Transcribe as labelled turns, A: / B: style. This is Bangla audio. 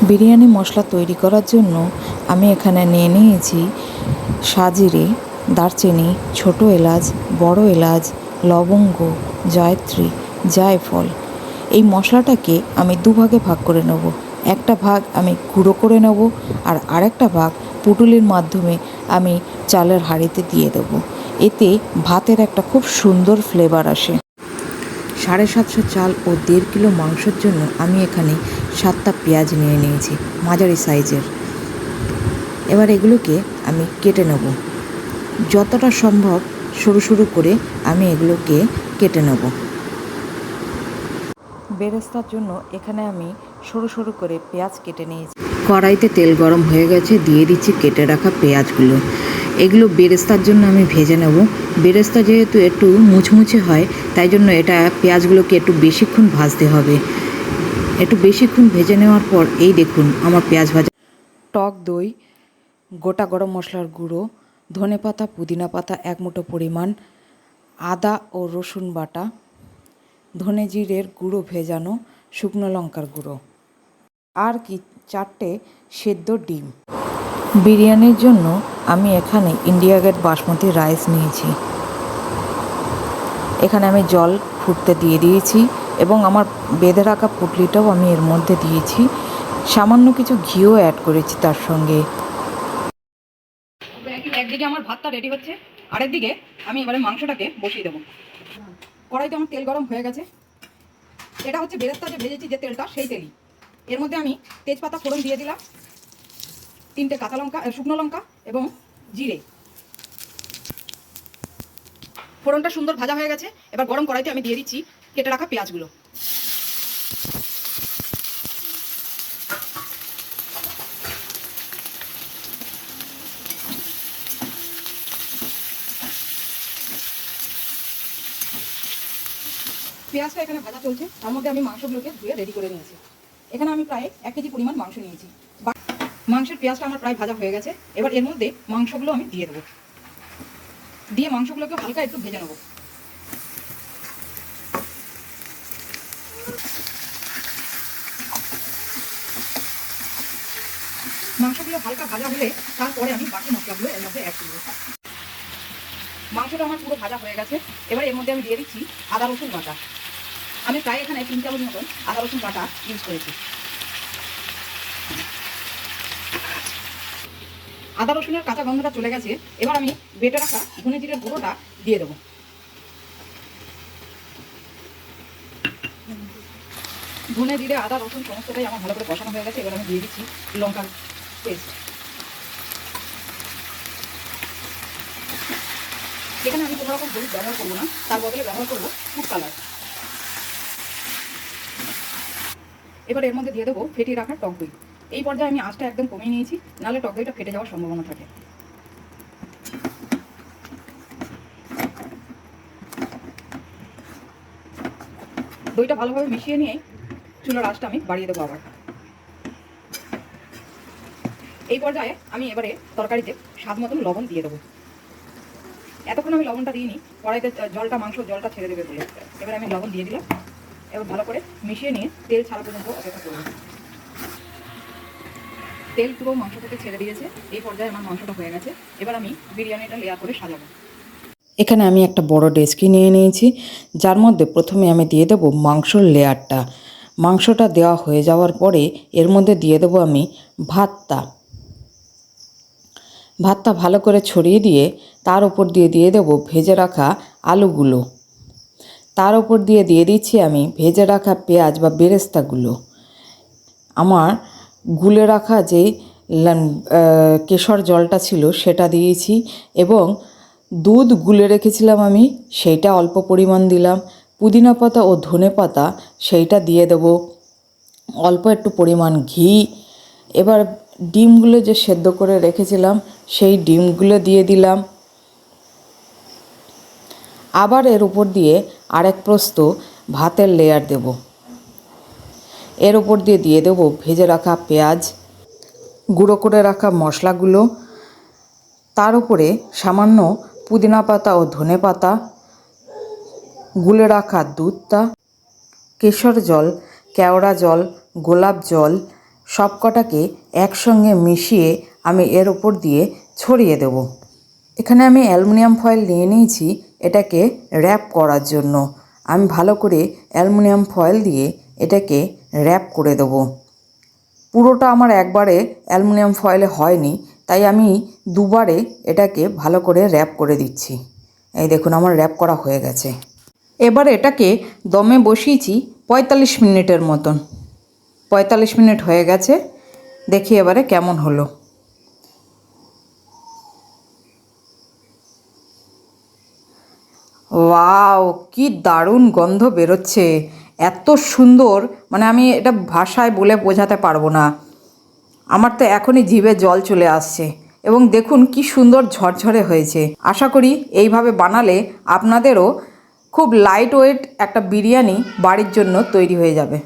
A: বিরিয়ানি মশলা তৈরি করার জন্য আমি এখানে নিয়ে নিয়েছি সাজিরে, দারচিনি, ছোটো এলাচ, বড় এলাচ, লবঙ্গ, জয়ত্রী, জায়ফল। এই মশলাটাকে আমি দুভাগে ভাগ করে নেব। একটা ভাগ আমি গুঁড়ো করে নেব আর আরেকটা ভাগ পুটুলির মাধ্যমে আমি চালের হাঁড়িতে দিয়ে দেবো। এতে ভাতের একটা খুব সুন্দর ফ্লেভার আসে। 750 চাল ও 1.5 কিলো মাংসের জন্য আমি এখানে 7টা পেঁয়াজ নিয়ে নিয়েছি মাঝারি সাইজের। এবার এগুলোকে আমি কেটে নেব। যতটা সম্ভব সরু সরু করে আমি এগুলোকে কেটে নেব। বেরেস্তার জন্য এখানে আমি সরু সরু করে পেঁয়াজ কেটে নিয়েছি। কড়াইতে তেল গরম হয়ে গেছে, দিয়ে দিচ্ছি কেটে রাখা পেঁয়াজগুলো। এগুলো বেরেস্তার জন্য আমি ভেজে নেব। বেরেস্তা যেহেতু একটু মুচমুচে হয়, তাই জন্য এটা পেঁয়াজগুলোকে একটু বেশিক্ষণ ভাজতে হবে। একটু বেশিক্ষণ ভেজে নেওয়ার পর এই দেখুন আমার পেঁয়াজ ভাজা। টক দই, গোটা গরম মশলার গুঁড়ো, ধনেপাতা, পুদিনা পাতা 1 মুঠো পরিমাণ, আদা ও রসুন বাটা, ধনে জিরের গুঁড়ো ভেজানো, শুকনো লঙ্কার গুঁড়ো, আর কি 4টে সেদ্ধ ডিম। বিরিয়ানির জন্য আমি এখানে ইন্ডিয়া গেট বাসমতি রাইস নিয়েছি। এখানে আমি জল ফুটতে দিয়ে দিয়েছি এবং আমার বেঁধে রাখা পুটলিটাও আমি এর মধ্যে দিয়েছি। সামান্য কিছু ঘিও অ্যাড করেছি তার সঙ্গে।
B: একদিকে আমার ভাতটা রেডি হচ্ছে, আরেকদিকে আমি এবারে মাংসটাকে বসিয়ে দেবো। কড়াইতে আমার তেল গরম হয়ে গেছে। এটা হচ্ছে বেরেস্তা যে ভেজেছি যে তেলটা, সেই তেলই। এর মধ্যে আমি তেজপাতা ফোড়ন দিয়ে দিলাম, 3টে কাঁচা লঙ্কা, শুকনো লঙ্কা এবং জিরে। ফোড়নটা সুন্দর ভাজা হয়ে গেছে। এবার গরম কড়াইতে আমি দিয়ে দিচ্ছি কেটে রাখা পেঁয়াজগুলো। পেঁয়াজটা এখানে ভাজা চলছে, তার মধ্যে আমি মাংসগুলোকে ধুয়ে রেডি করে নিয়েছি। এখানে আমি প্রায় 1 কেজি পরিমাণ মাংস নিয়েছি। মাংসের পেঁয়াজটা আমার প্রায় ভাজা হয়ে গেছে। এবার এর মধ্যে মাংসগুলো আমি দিয়ে দেবো, দিয়ে মাংসগুলোকে হালকা একটু ভেজে নেবো। মাংসগুলো হালকা ভাজা হলে তারপরে আমি বাকি মশলাগুলো এর মধ্যে অ্যাড করবো। মাংসটা আমার পুরো ভাজা হয়ে গেছে। এবার এর মধ্যে আমি দিয়ে দিচ্ছি আদা রসুন বাটা। আমি প্রায় এখানে 3 চামচ মতন আদা রসুন বাটা ইউজ করেছি। আদা রসুনের কাঁচা গন্ধটা চলে গেছে। এবার আমি বেটে রাখা ধনে জিরের গুঁড়োটা দিয়ে দেবো। ধনে জিরে আদা রসুন সমস্তটাই আমার ভালো করে কষানো হয়ে গেছে। এবার আমি দিয়ে দিচ্ছি লঙ্কার পেস্ট। এখানে আমি কোনো রকম হলুদ ব্যবহার করবো না, তার বদলে ব্যবহার করবো ফুড কালার। এবার এর মধ্যে দিয়ে দেবো ফেটিয়ে রাখা টক দই। এই পর্যায়ে আমি আঁচটা একদম কমিয়ে নিয়েছি, নাহলে টক দইটা ফেটে যাওয়ার সম্ভাবনা থাকে। দইটা ভালোভাবে মিশিয়ে নিয়ে চুলার আঁচটা আমি বাড়িয়ে দেবো আবার। এই পর্যায়ে আমি এবারে তরকারিতে স্বাদ মতন লবণ দিয়ে দেবো। এতক্ষণ আমি লবণটা দিইনি, কড়াইতে মাংস জলটা ছেড়ে দেবে বলে। এবার আমি লবণ দিয়ে দিলাম। এবার ভালো করে মিশিয়ে নিয়ে তেল ছাড়া পর্যন্ত অপেক্ষা করব। তেল পুরো মাংস থেকে ছেড়ে দিয়েছে। এই পর্যায়ে আমার মাংসটা হয়ে গেছে। এবার আমি বিরিয়ানিটা লেয়ার করে সাজাবো।
A: এখানে আমি একটা বড় ডেচকি নিয়ে নিয়েছি, যার মধ্যে প্রথমে আমি দিয়ে দেবো মাংসর লেয়ারটা। মাংসটা দেওয়া হয়ে যাওয়ার পরে এর মধ্যে দিয়ে দেবো আমি ভাতটা ভালো করে ছড়িয়ে দিয়ে তার উপর দিয়ে দেবো ভেজে রাখা আলুগুলো। তার উপর দিয়ে দিচ্ছি আমি ভেজে রাখা পেঁয়াজ বা বেরেস্তাগুলো। আমার গুলে রাখা যে কেশর জলটা ছিল সেটা দিয়েছি এবং দুধ গুলে রেখেছিলাম আমি, সেইটা অল্প পরিমাণ দিলাম। পুদিনা পাতা ও ধনে পাতা সেইটা দিয়ে দেবো, অল্প একটু পরিমাণ ঘি। এবার ডিমগুলো যে সেদ্ধ করে রেখেছিলাম সেই ডিমগুলো দিয়ে দিলাম। আবার এর উপর দিয়ে আরেক প্রস্ত ভাতের লেয়ার দেব। এর উপর দিয়ে দেবো ভেজে রাখা পেঁয়াজ, গুঁড়ো করে রাখা মশলাগুলো, তার উপরে সামান্য পুদিনা পাতা ও ধনে পাতা, গুলে রাখা দুধটা, কেশর জল, কেওড়া জল, গোলাপ জল সব কটাকে একসঙ্গে মিশিয়ে আমি এর ওপর দিয়ে ছড়িয়ে দেব। এখানে আমি অ্যালুমিনিয়াম ফয়েল নিয়ে নিয়েছি এটাকে র্যাপ করার জন্য। আমি ভালো করে অ্যালুমিনিয়াম ফয়েল দিয়ে এটাকে র্যাপ করে দেব। পুরোটা আমার একবারে অ্যালুমিনিয়াম ফয়েলে হয়নি, তাই আমি দুবারে এটাকে ভালো করে র্যাপ করে দিচ্ছি। এই দেখুন আমার র্যাপ করা হয়ে গেছে। এবার এটাকে দমে বসিয়েছি 45 মিনিটের মতন। 45 মিনিট হয়ে গেছে, দেখি এবারে কেমন হলো। ওয়াও, কি দারুণ গন্ধ বেরোচ্ছে, এত সুন্দর, মানে আমি এটা ভাষায় বলে বোঝাতে পারবো না। আমার তো এখনই জিভে জল চলে আসছে। এবং দেখুন কি সুন্দর ঝরঝরে হয়েছে। আশা করি এইভাবে বানালে আপনাদেরও খুব লাইট ওয়েট একটা বিরিয়ানি বাড়ির জন্য তৈরি হয়ে যাবে।